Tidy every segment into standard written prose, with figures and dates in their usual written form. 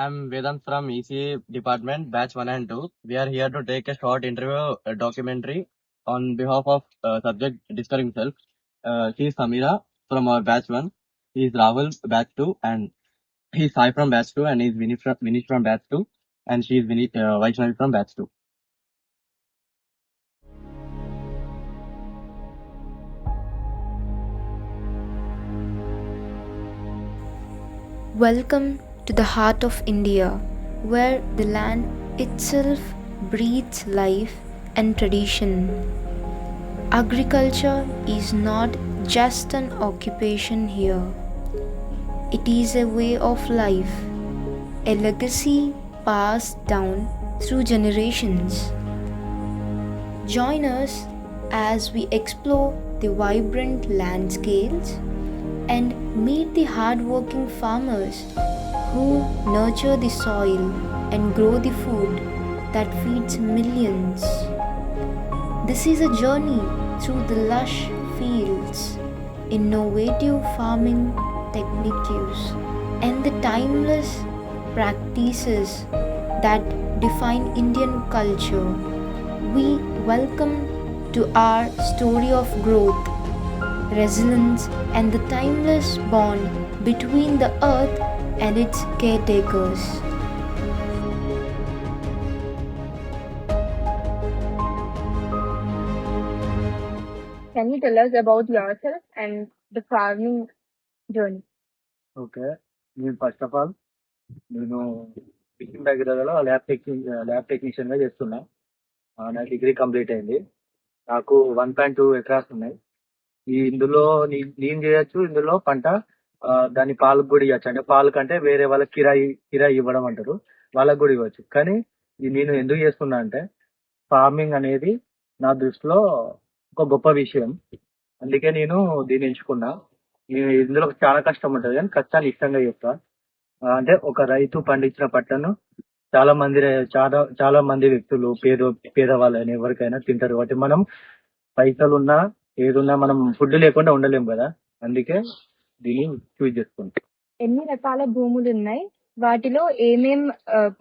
I'm Vedant from ECE department, batch 1 and 2. We are here to take a short interview documentary on behalf of subject discover himself. She is Samira from our batch 1. He is Rahul, batch 2, and he is Sai from batch 2, and he is Vinish from batch 2, and she is Vaishnavi from batch 2. Welcome to the heart of India, where the land itself breathes life and tradition. Agriculture is not just an occupation here, it is a way of life, a legacy passed down through generations. Join us as we explore the vibrant landscapes and meet the hardworking farmers who nurture the soil and grow the food that feeds millions. This is a journey through the lush fields, innovative farming techniques, and the timeless practices that define Indian culture. We welcome to our story of growth, resilience, and the timeless bond between the earth and its caretakers. Can you tell us about yourself and the farming journey? Okay. నేను first of all నేను fishing దగ్గరలో lab technician గా చేస్తున్నా. నా degree complete అయింది. నాకు 1.2 acres ఉన్నాయి. ఇందులో నేను చేయొచ్చు. ఇందులో పంట దాని పాలకు కూడా ఇవ్వచ్చు. అంటే పాలు కంటే వేరే వాళ్ళకి కిరాయి ఇవ్వడం అంటారు, వాళ్ళకి కూడా ఇవ్వచ్చు. కానీ నేను ఎందుకు చేస్తున్నా అంటే ఫార్మింగ్ అనేది నా దృష్టిలో ఒక గొప్ప విషయం. అందుకే నేను దీన్ని ఎంచుకున్నా. ఇందులో చాలా కష్టం ఉంటుంది, కానీ కష్టాన్ని ఇష్టంగా చేస్తా. అంటే ఒక రైతు పండించిన పంటను చాలా మంది వ్యక్తులు పేదవాళ్ళని ఎవరికైనా తింటారు. కాబట్టి మనం పైసలున్నా ఏదున్నా మనం ఫుడ్ లేకుండా ఉండలేం కదా. అందుకే దీన్ని చూజ్ చేసుకుంటాం. ఎన్ని రకాల భూములు ఉన్నాయి, వాటిలో ఏమేం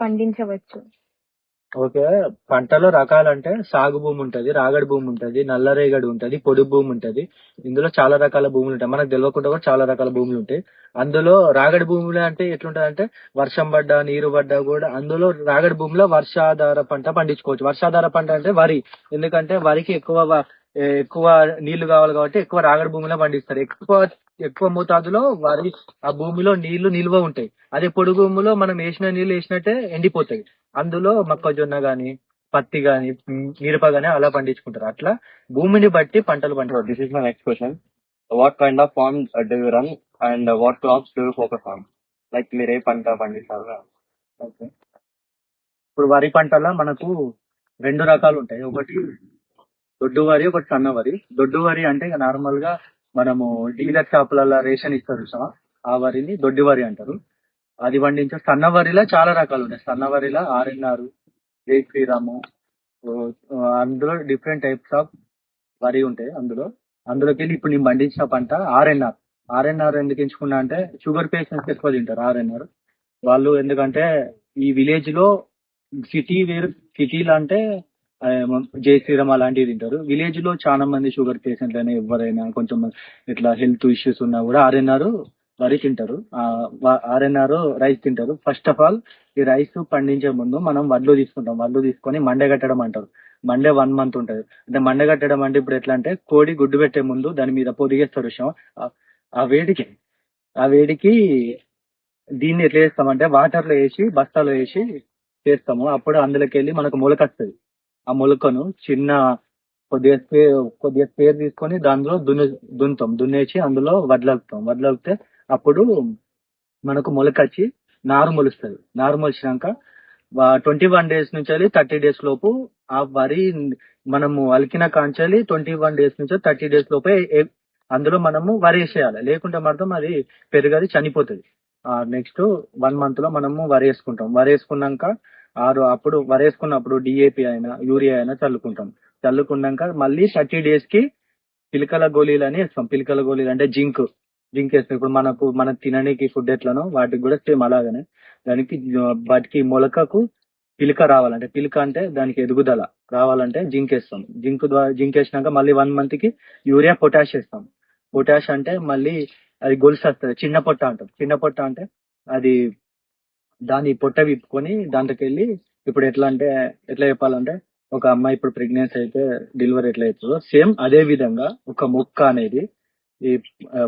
పండించవచ్చు? ఓకే. పంటలో రకాలంటే సాగు భూమి ఉంటది, రాగడి భూమి ఉంటది, నల్లరేగడి ఉంటది, పొడి భూమి ఉంటది. ఇందులో చాలా రకాల భూములు ఉంటాయి. మనకు తెలియకుండా కూడా చాలా రకాల భూములు ఉంటాయి. అందులో రాగడి భూములు అంటే ఎట్లుంటది అంటే వర్షం పడ్డా నీరు పడ్డా కూడా అందులో రాగడి భూమిలో వర్షాధార పంట పండించుకోవచ్చు. వర్షాధార పంట అంటే వరి. ఎందుకంటే వరికి ఎక్కువ నీళ్లు కావాలి కాబట్టి ఎక్కువ రాగడి భూమిలో పండిస్తారు. ఎక్కువ మోతాదులో వరి ఆ భూమిలో నీళ్లు నిల్వ ఉంటాయి. అదే పొడి భూమిలో మనం నీళ్లు వేసినట్టే ఎండిపోతాయి. అందులో మొక్కజొన్న గాని, పత్తి గాని, మిరప గాని అలా పండించుకుంటారు. అట్లా భూమిని బట్టి పంటలు పండుతారు. This is my next question. What kind of farm do you run and what crops do you focus on? Like మీరు ఏ పంట పండిస్తారు? ఓకే. ఇప్పుడు వరి పంటలో మనకు 2 రకాలు ఉంటాయి. ఒకటి దొడ్డు వరి, ఒకటి సన్న వరి. దొడ్డు వరి అంటే నార్మల్ గా మనము డీలర్ షాపులలో రేషన్ ఇస్తారు చూసావా, ఆ వరిని దొడ్డు వరి అంటారు. అది పండించే సన్న వరిలో చాలా రకాలు ఉన్నాయి. సన్న వరిలో ఆర్ఎన్ఆర్, జై శ్రీరాము, అందులో డిఫరెంట్ టైప్స్ ఆఫ్ వరి ఉంటాయి. అందులోకి వెళ్ళి ఇప్పుడు నేను పండించిన పంట ఆర్ఎన్ఆర్ ఎందుకు ఎంచుకున్నా అంటే షుగర్ పేషెంట్స్ ఎక్కువ తింటారు ఆర్ఎన్ఆర్ వాళ్ళు. ఎందుకంటే ఈ విలేజ్ లో సిటీలో అంటే జై శ్రీరామ్ అలాంటివి తింటారు. విలేజ్ లో చాలా మంది షుగర్ పేషెంట్లు అయినా ఎవరైనా కొంచెం ఇట్లా హెల్త్ ఇష్యూస్ ఉన్నా కూడా ఆర్ఎన్ఆర్ వరి తింటారు, ఆర్ఎన్ఆర్ రైస్ తింటారు. ఫస్ట్ ఆఫ్ ఆల్ ఈ రైస్ పండించే ముందు మనం వడ్లు తీసుకుంటాం. వడ్లు తీసుకొని మండగట్టడం అంటారు. మండే 1 month ఉంటది. అంటే మండగట్టడం అంటే ఇప్పుడు ఎట్లా అంటే కోడి గుడ్డు పెట్టే ముందు దాని మీద పొదిగేస్తారు విషయం. ఆ వేడికి దీన్ని ఎట్లా చేస్తామంటే వాటర్ లో వేసి బస్తాలో వేసి చేస్తాము. అప్పుడు అందులోకి వెళ్ళి మనకు మొలక వస్తుంది. ఆ మొలకను కొద్దిగా స్పేర్ తీసుకొని దానిలో దున్నేసి అందులో వడ్లలుపుతే అప్పుడు మనకు మొలక వచ్చి నారు మొలుస్తుంది. నారు మొలిచినాక 21 days నుంచి 30 days లోపు ఆ వరి మనము అలికిన కాంచాలి. 21 days నుంచి 30 days లోపే అందులో మనము వరి వేసేయాలి. లేకుంటే మాత్రం అది పెరుగది చనిపోతుంది. నెక్స్ట్ 1 month లో మనము వరి వేసుకుంటాం. వరి వేసుకున్నాక వరేసుకున్నప్పుడు డిఏపి అయినా యూరియా అయినా చల్లుకున్నాక మళ్ళీ 30 days కి పిలకల గోళీలు అని వేస్తాం. పిలకల గోళీలు అంటే జింక్ వేస్తాం. ఇప్పుడు మనకు తినడానికి ఫుడ్ ఎట్లనో వాటికి కూడా సేమ్ అలాగనే దానికి వాటికి మొలకకు పిలక రావాలంటే, పిలక అంటే దానికి ఎదుగుదల రావాలంటే జింక్ వేస్తాం. జింక్ వేసినాక మళ్ళీ 1 month కి యూరియా, పొటాష్ వేస్తాం. పొటాష్ అంటే మళ్ళీ అది గొలుసు వస్తుంది, చిన్న పొట్ట అంటాం. చిన్న పొట్ట అంటే అది దాని పొట్ట విప్పుకొని దాంట్లోకి వెళ్ళి, ఇప్పుడు ఎట్లా చెప్పాలంటే, ఒక అమ్మాయి ఇప్పుడు ప్రెగ్నెన్సీ అయితే డెలివరీ ఎట్లా అవుతుందో సేమ్ అదే విధంగా ఒక మొక్క అనేది ఈ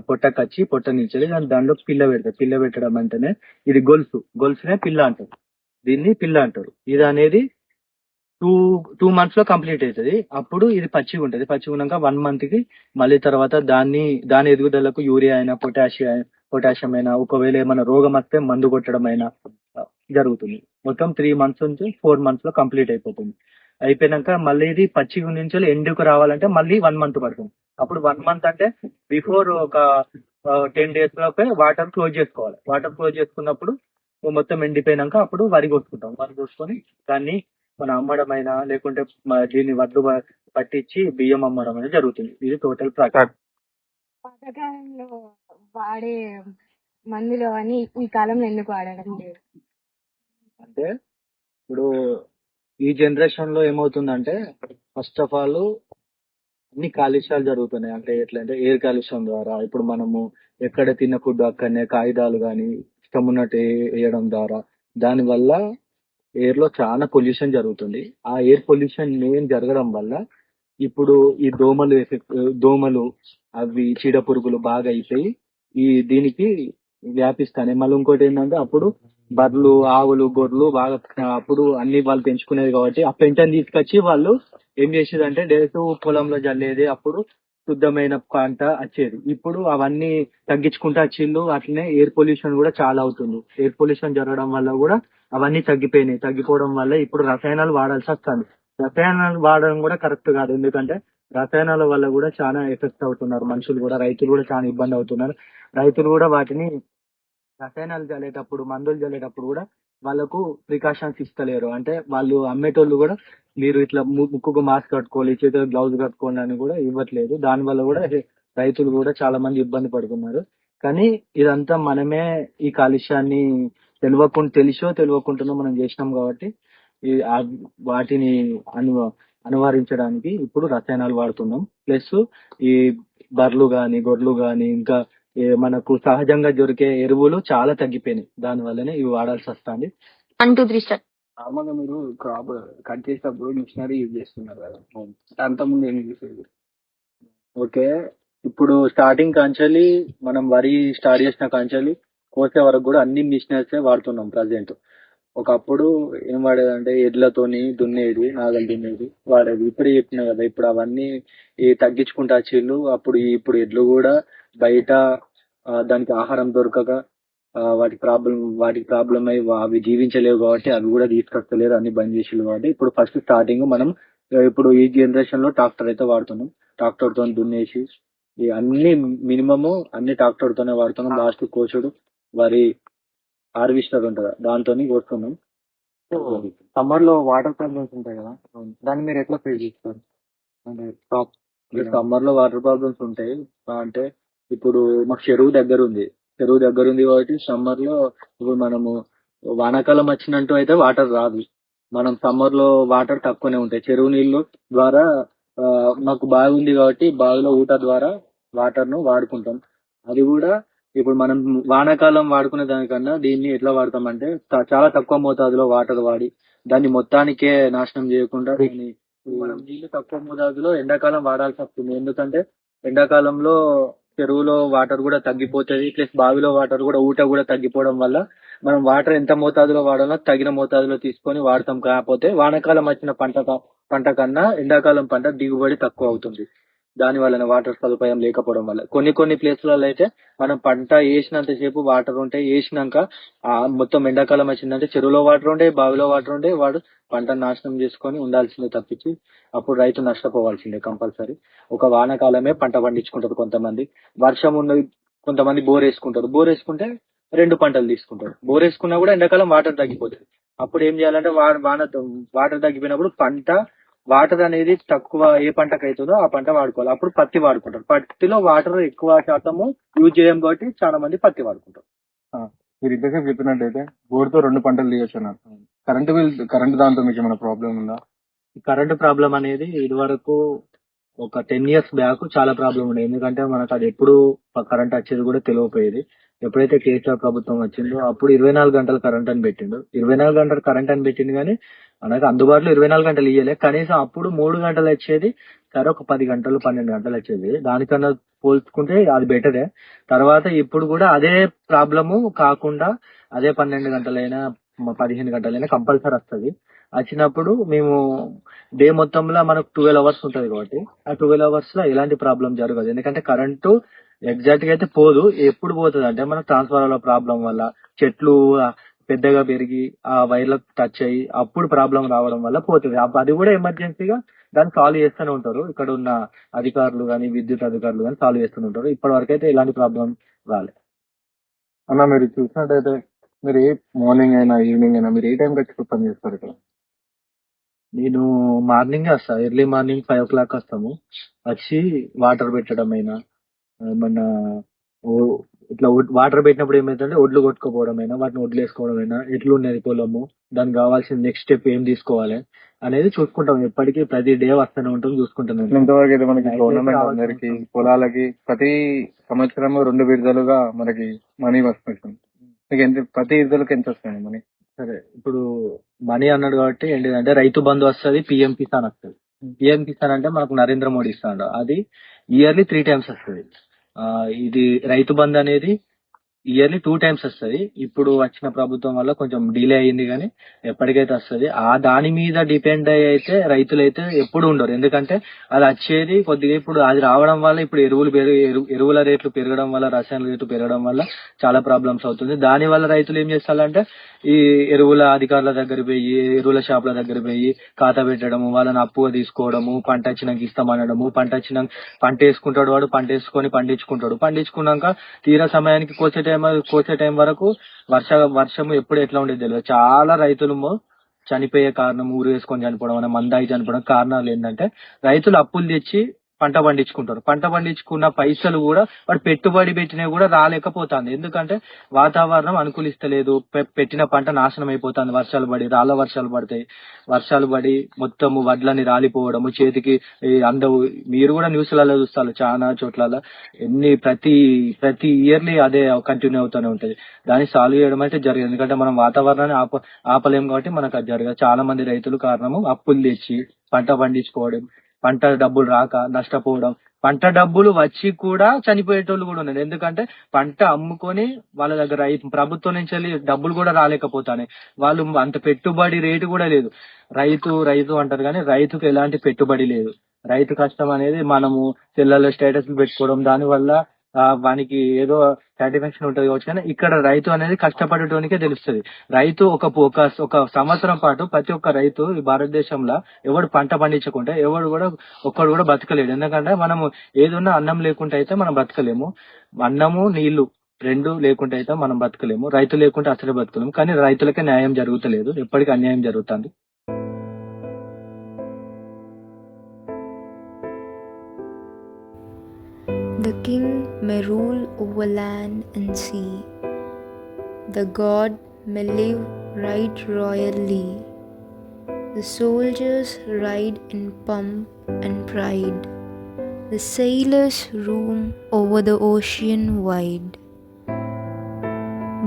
పొట్టకచ్చి పొట్ట నుంచి దానిలో పిల్ల పెడతారు. పిల్ల పెట్టడం అంటేనే ఇది గొలుసునే పిల్ల అంటారు. దీన్ని పిల్ల అంటారు. ఇది అనేది 2 months లో కంప్లీట్ అవుతుంది. అప్పుడు ఇది పచ్చిగా ఉంటది. పచ్చిగా ఉన్నాక 1 month కి మళ్ళీ తర్వాత దాని ఎదుగుదలకు యూరియా అయినా, పొటాషియం అయినా, ఒకవేళ ఏమైనా రోగం వస్తే మందు కొట్టడం అయినా జరుగుతుంది. మొత్తం 3 months నుంచి 4 months లో కంప్లీట్ అయిపోతుంది. అయిపోయినాక మళ్ళీ ఇది పచ్చిగా నుంచి ఎండుకు రావాలంటే మళ్ళీ 1 month పడుతుంది. అప్పుడు 1 month అంటే బిఫోర్ ఒక 10 days లోపే వాటర్ క్లోజ్ చేసుకోవాలి. వాటర్ క్లోజ్ చేసుకున్నప్పుడు మొత్తం ఎండిపోయినాక అప్పుడు వరి కోసుకుంటాం. వరి కోసుకొని దాన్ని మన అమ్మడమైనా లేకుంటే దీన్ని వడ్లు పట్టించి బియ్యం అమ్మడం అనేది జరుగుతుంది. ఇది టోటల్ ప్రాసెస్. పాతకాలంలో వాడే మందులు అని ఈ కాలంలో ఎందుకు వాడడం లేదు? అంటే ఇప్పుడు ఈ జనరేషన్ లో ఏమవుతుందంటే, ఫస్ట్ ఆఫ్ ఆల్ అన్ని కాలుష్యాలు జరుగుతున్నాయి. అంటే ఎట్లా అంటే ఎయిర్ కాలుష్యం ద్వారా, ఇప్పుడు మనము ఎక్కడ తిన్న ఫుడ్ అక్కడనే కాగితాలు కానీ ఇష్టం ఉన్నట్టు వేయడం ద్వారా దాని వల్ల ఎయిర్ లో చాలా పొల్యూషన్ జరుగుతుంది. ఆ ఎయిర్ పొల్యూషన్ మెయిన్ జరగడం వల్ల ఇప్పుడు ఈ దోమలు అవి చీడ పురుగులు బాగా అయిపోయి దీనికి వ్యాపిస్తాయి. మళ్ళీ ఇంకోటి ఏంటంటే, అప్పుడు బర్రెలు, ఆవులు, గొర్రెలు బాగా అప్పుడు అన్ని వాళ్ళు పెంచుకునేది కాబట్టి ఆ పెంటని తీసుకొచ్చి వాళ్ళు ఏం చేసేదంటే డైరెక్ట్ పొలంలో జల్లేది. అప్పుడు శుద్ధమైన పంట వచ్చేది. ఇప్పుడు అవన్నీ తగ్గించుకుంటూ వచ్చిండు. అట్లనే ఎయిర్ పొల్యూషన్ కూడా చాలా అవుతుంది. ఎయిర్ పొల్యూషన్ జరగడం వల్ల కూడా అవన్నీ తగ్గిపోయినాయి. తగ్గిపోవడం వల్ల ఇప్పుడు రసాయనాలు వాడాల్సి వస్తుంది. రసాయనాలు వాడడం కూడా కరెక్ట్ కాదు. ఎందుకంటే రసాయనాల వల్ల కూడా చాలా ఎఫెక్ట్ అవుతున్నారు మనుషులు కూడా. రైతులు కూడా చాలా ఇబ్బంది అవుతున్నారు. రైతులు కూడా వాటిని రసాయనాలు చల్లేటప్పుడు, మందులు చల్లేటప్పుడు కూడా వాళ్ళకు ప్రికాషన్స్ ఇస్తలేరు. అంటే వాళ్ళు అమ్మేటోళ్ళు కూడా మీరు ఇట్లా ముక్కుకు మాస్క్ కట్టుకోవాలి, చేతులకు గ్లౌజ్ కట్టుకోండి అని కూడా ఇవ్వట్లేదు. దాని వల్ల కూడా రైతులు కూడా చాలా మంది ఇబ్బంది పడుతున్నారు. కానీ ఇదంతా మనమే ఈ కాలుష్యాన్ని తెలిసో తెలియకుండానో మనం చేసినాం కాబట్టి వాటిని అనువారించడానికి ఇప్పుడు రసాయనాలు వాడుతున్నాం. ప్లస్ ఈ బర్రెలు గాని, గొర్రెలు గాని, ఇంకా మనకు సహజంగా దొరికే ఎరువులు చాలా తగ్గిపోయినాయి. దాని వల్లనే ఇవి వాడాల్సి వస్తుంది. 1 2 3 స్టార్ట్. నార్మల్గా మీరు క్రాప్ కట్ చేసేటప్పుడు మిషనరీ యూజ్ చేస్తున్నారు కదా, అంతకుముందు ఏం చేసేది? ఓకే, ఇప్పుడు స్టార్టింగ్ కాంచాలి మనం వరి స్టార్ట్ చేసిన కాంచాలి కోసే వరకు కూడా అన్ని మిషనరీస్ వాడుతున్నాం ప్రజెంట్. ఒకప్పుడు ఏం వాడేదంటే ఎడ్లతోని దున్నేది, నాగలు దున్నేది వాడేది. ఇప్పుడే చెప్పిన కదా, ఇప్పుడు అవన్నీ తగ్గించుకుంటా వచ్చిండు. ఇప్పుడు ఎడ్లు కూడా బయట దానికి ఆహారం దొరకక వాటికి ప్రాబ్లం అయ్యి అవి జీవించలేవు కాబట్టి అవి కూడా తీసుకొస్తలేరు, అన్ని బంద్ చేసేది. కాబట్టి ఇప్పుడు ఫస్ట్ స్టార్టింగ్ మనం ఇప్పుడు ఈ జనరేషన్ లో ట్రాక్టర్ అయితే వాడుతున్నాం. ట్రాక్టర్ తో దున్నేసి అన్ని మినిమము అన్ని ట్రాక్టర్ తోనే వాడుతున్నాం. లాస్ట్ కోసుడు వరి హార్వెస్టర్ ఉంటుందా దాంతో కోస్తున్నాం. సమ్మర్ లో వాటర్ ప్రాబ్లమ్స్ ఉంటాయి కదా, దాన్ని మీరు ఎట్లా ఫేస్ చేస్తారు? అంటే క్రాప్ సమ్మర్ లో వాటర్ ప్రాబ్లమ్స్ ఉంటాయి. అంటే ఇప్పుడు మాకు చెరువు దగ్గర ఉంది కాబట్టి సమ్మర్ లో ఇప్పుడు మనము వానాకాలం వచ్చినట్టు అయితే వాటర్ రాదు. మనం సమ్మర్ లో వాటర్ తక్కువనే ఉంటాయి. చెరువు నీళ్లు ద్వారా మాకు బావి ఉంది కాబట్టి బావిలో ఊట ద్వారా వాటర్ ను వాడుకుంటాం. అది కూడా ఇప్పుడు మనం వానాకాలం వాడుకునే దానికన్నా దీన్ని ఎట్లా వాడతామంటే చాలా తక్కువ మోతాదులో వాటర్ వాడి దాన్ని మొత్తానికే నాశనం చేయకుండా దీన్ని మనం నీళ్లు తక్కువ మోతాదులో ఎండాకాలం వాడాల్సి వస్తుంది. ఎందుకంటే ఎండాకాలంలో చెరువులో వాటర్ కూడా తగ్గిపోతుంది. ప్లస్ బావిలో వాటర్ కూడా ఊట కూడా తగ్గిపోవడం వల్ల మనం వాటర్ ఎంత మోతాదులో వాడాలో తగిన మోతాదులో తీసుకొని వాడతాం. కాకపోతే వానాకాలం వచ్చిన పంట కన్నా ఎండాకాలం పంట దిగుబడి తక్కువ అవుతుంది. దాని వలన వాటర్ సదుపాయం లేకపోవడం వల్ల కొన్ని ప్లేస్లలో అయితే మనం పంట వేసినంత సేపు వాటర్ ఉంటాయి, వేసినాక మొత్తం ఎండాకాలం వచ్చిందంటే చెరువులో వాటర్ ఉంటాయి, బావిలో వాటర్ ఉంటాయి, వాడు పంట నాశనం చేసుకొని ఉండాల్సిందే తప్పించి అప్పుడు రైతు నష్టపోవాల్సిందే కంపల్సరీ. ఒక వానాకాలమే పంట పండించుకుంటారు కొంతమంది, వర్షం ఉన్నది కొంతమంది బోర్ వేసుకుంటారు. బోర్ వేసుకుంటే 2 పంటలు తీసుకుంటారు. బోర్ వేసుకున్నా కూడా ఎండాకాలం వాటర్ తగ్గిపోతుంది. అప్పుడు ఏం చేయాలంటే వాటర్ తగ్గిపోయినప్పుడు వాటర్ అనేది తక్కువ ఏ పంటకు అవుతుందో ఆ పంట వాడుకోవాలి. అప్పుడు పత్తి వాడుకుంటారు. పత్తిలో వాటర్ ఎక్కువ శాతము యూజ్ చేయం కాబట్టి చాలా మంది పత్తి వాడుకుంటారు. మీరు ఇంతసేపు చెప్పినట్టయితే బోర్డుతో 2 పంటలు తీయొచ్చు అన్నారు. కరెంట్ దాంతో మీకు ఏమైనా ప్రాబ్లం ఉందా? కరెంట్ ప్రాబ్లం అనేది ఇది వరకు ఒక 10 years బ్యాక్ చాలా ప్రాబ్లం ఉండే. ఎందుకంటే మనకు అది ఎప్పుడు కరెంట్ వచ్చేది కూడా తెలియకపోయేది. ఎప్పుడైతే కేసీఆర్ ప్రభుత్వం వచ్చిందో అప్పుడు 24 గంటలు కరెంట్ అని పెట్టిండు. 24 గంటలు కరెంట్ అని పెట్టిండు కానీ మనకు అందుబాటులో 24 గంటలు ఇయ్యలే. కనీసం అప్పుడు 3 గంటలు వచ్చేది, సరే ఒక 10 గంటలు 12 గంటలు వచ్చేది. దానికన్నా పోల్చుకుంటే అది బెటరే. తర్వాత ఇప్పుడు కూడా అదే ప్రాబ్లము కాకుండా అదే 12 గంటలైనా 15 గంటలైనా కంపల్సరీ వస్తుంది. వచ్చినప్పుడు మేము డే మొత్తంలో మనకు 12 hours ఉంటది కాబట్టి ఆ 12 hours లో ఎలాంటి ప్రాబ్లం జరగదు. ఎందుకంటే కరెంటు ఎగ్జాక్ట్ గా అయితే పోదు. ఎప్పుడు పోతుంది అంటే మన ట్రాన్స్ఫార్మర్ ప్రాబ్లం వల్ల చెట్లు పెద్దగా పెరిగి ఆ వైర్లకు టచ్ అయ్యి అప్పుడు ప్రాబ్లం రావడం వల్ల పోతుంది. అది కూడా ఎమర్జెన్సీగా దాన్ని సాల్వ్ చేస్తూనే ఉంటారు. ఇక్కడ ఉన్న అధికారులు కానీ విద్యుత్ అధికారులు కానీ సాల్వ్ చేస్తూనే ఉంటారు. ఇప్పటి వరకు అయితే ఎలాంటి ప్రాబ్లం రాలేదు. అన్న మీరు చూసినట్టయితే మీరు మార్నింగ్ అయినా ఈవినింగ్ అయినా మీరు ఏ టైం వచ్చి పని చేస్తారు ఇక్కడ? నేను మార్నింగ్ వస్తా, ఎర్లీ మార్నింగ్ 5 o'clock వస్తాము. వచ్చి వాటర్ పెట్టడం అయినా ఏమన్నా ఇట్లా వాటర్ పెట్టినప్పుడు ఏమైందంటే ఒడ్లు కొట్టుకోపోవడం అయినా వాటిని ఒడ్లు వేసుకోవడం అయినా ఎట్లు ఉన్నది పొలము, దానికి కావాల్సిన నెక్స్ట్ స్టెప్ ఏం తీసుకోవాలి అనేది చూసుకుంటాం. ఎప్పటికీ ప్రతి డే వస్తూనే ఉంటాం, చూసుకుంటాం. ఇంతవరకు అయితే మనకి గవర్నమెంట్ అందరికి పొలాలకి ప్రతి సంవత్సరం 2 విడతలుగా మనకి మనీ వస్తుంది. మీకు ఎంత ప్రతి విడతలకు ఎంత వస్తుంది మనీ? సరే, ఇప్పుడు మనీ అన్నాడు కాబట్టి ఏంటిదంటే రైతు బంధు వస్తుంది, పిఎం కిసాన్ వస్తుంది. పిఎం కిసాన్ అంటే మనకు నరేంద్ర మోడీ ఇస్తాడు, అది ఇయర్లీ 3 times వస్తుంది. ఇది రైతు బంధు అనేది ఇయర్లీ 2 times వస్తుంది. ఇప్పుడు వచ్చిన ప్రభుత్వం వల్ల కొంచెం డిలే అయింది కానీ ఎప్పటికైతే వస్తుంది. దాని మీద డిపెండ్ అయితే రైతులు అయితే ఎప్పుడు ఉండరు. ఎందుకంటే అది వచ్చేది కొద్దిగా ఇప్పుడు అది రావడం వల్ల ఇప్పుడు ఎరువుల రేట్లు పెరగడం వల్ల, రసాయన రేట్లు పెరగడం వల్ల చాలా ప్రాబ్లమ్స్ అవుతుంది. దాని వల్ల రైతులు ఏం చేస్తారంటే ఈ ఎరువుల అధికారుల దగ్గర పోయి, ఎరువుల షాపుల దగ్గర పోయి ఖాతా పెట్టడము, వాళ్ళని అప్పుగా తీసుకోవడము, పంట వచ్చినాక ఇస్తామనడము. పంట వేసుకుంటాడు వాడు, పంట వేసుకొని పండించుకున్నాక తీరా సమయానికి కోసే టైం వరకు వర్షము ఎప్పుడు ఎట్లా ఉండేది తెలియదు. చాలా రైతులు చనిపోయే కారణం, ఊరు వేసుకొని చనిపోవడం, మందాయి చనిపోవడం కారణాలు ఏంటంటే రైతులు అప్పులు తెచ్చి పంట పండించుకుంటారు. పంట పండించుకున్న పైసలు కూడా వాడు పెట్టుబడి పెట్టినవి కూడా రాలేకపోతుంది. ఎందుకంటే వాతావరణం అనుకూలిస్తలేదు, పెట్టిన పంట నాశనం అయిపోతుంది. వర్షాలు పడి రాళ్ళ వర్షాలు పడతాయి, వర్షాలు పడి మొత్తము వడ్లని రాలిపోవడము, చేతికి అందవు. మీరు కూడా న్యూస్లలో చూస్తారు చాలా చోట్ల ప్రతి ఇయర్లీ అదే కంటిన్యూ అవుతూనే ఉంటది. దాన్ని సాల్వ్ చేయడం అయితే జరగదు. ఎందుకంటే మనం వాతావరణాన్ని ఆపలేము కాబట్టి మనకు అది జరగదు. చాలా మంది రైతులు కారణము అప్పులు తెచ్చి పంట పండించుకోవడం, పంట డబ్బులు రాక నష్టపోవడం, పంట డబ్బులు వచ్చి కూడా చనిపోయేటోళ్ళు కూడా ఉన్నారు. ఎందుకంటే పంట అమ్ముకొని వాళ్ళ దగ్గర ప్రభుత్వం నుంచి వెళ్ళి డబ్బులు కూడా రాలేకపోతాయి. వాళ్ళు అంత పెట్టుబడి రేటు కూడా లేదు. రైతు అంటారు కానీ రైతుకు ఎలాంటి పెట్టుబడి లేదు. రైతు కష్టం అనేది మనము సెల్లలో స్టేటస్లు పెట్టుకోవడం, దాని వల్ల వానికి ఏదో సాటిస్ఫాక్షన్ ఉంటది కావచ్చు. కానీ ఇక్కడ రైతు అనేది కష్టపడటానికే తెలుస్తుంది. రైతు ఒక సంవత్సరం పాటు ప్రతి ఒక్క రైతు ఈ భారతదేశంలో ఎవడు పంట పండించకుంటే ఒక్కడు కూడా బతకలేడు. ఎందుకంటే మనము ఏదున్నా అన్నం లేకుంటే అయితే మనం బతకలేము. అన్నము నీళ్లు 2 లేకుంటే అయితే మనం బతకలేము. రైతు లేకుంటే అసలే బతకలేము. కానీ రైతులకే న్యాయం జరుగుతలేదు, ఎప్పటికీ అన్యాయం జరుగుతుంది. The king may rule over land and sea. The god may live right royally. The soldiers ride in pomp and pride. The sailors roam over the ocean wide.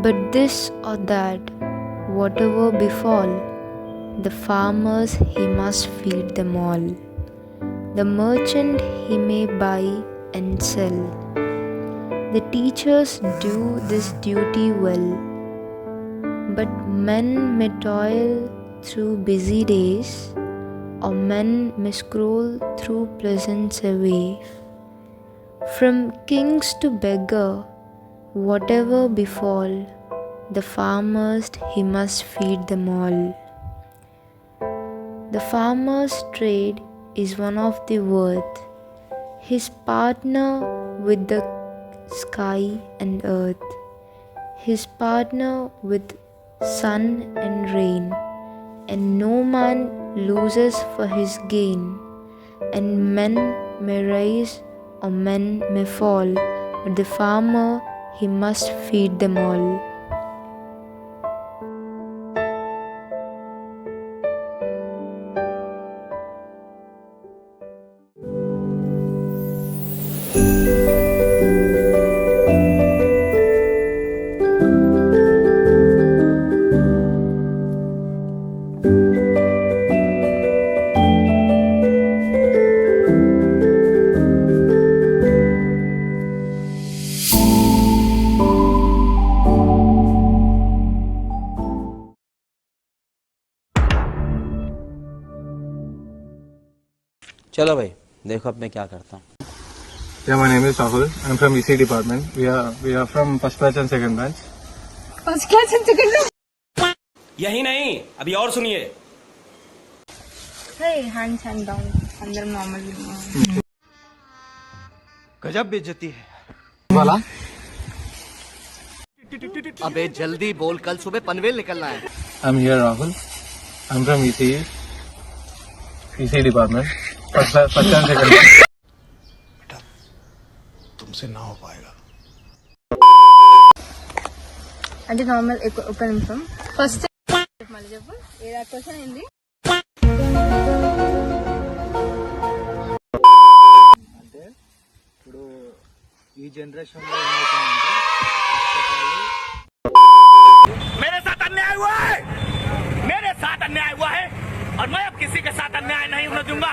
But this or that, whatever befall, the farmers he must feed them all. The merchant he may buy and sell. The teachers do this duty well. But men may toil through busy days, or men may scroll through pleasance away. From kings to beggar, whatever befall, the farmers he must feed them all. The farmer's trade is one of the worth, his partner with the sky and earth, his partner with sun and rain, and no man loses for his gain. And men may rise or men may fall, but the farmer he must feed them all. चलो भाई देखो अब मैं क्या करता हूँ. Yeah, my name is Rahul. I'm from EC department. We are from first batch and second batch. First class second यही नहीं अभी और सुनिए. హ్యాండ్స్ అండ్ డౌన్ అందరం నార్మల్ गजब बेइज्जती है. वाला अबे जल्दी बोल कल सुबह पनवेल निकलना है. I'm here, Rahul. I'm from EC department. First and second batch. तुमसे ना हो पाएगा. అంటే నార్మల్ ఒక నిమిషం ఫస్ట్ మళ్ళీ చెప్పు ఏదా క్వశ్చన్ ఏంది అంటే ఇప్పుడు ఈ జనరేషన్ లో ఏమవుతుందంటే मेरे साथ अन्याय हुआ है. मेरे साथ अन्याय हुआ है और मैं अब किसी के साथ अन्याय नहीं होने दूंगा.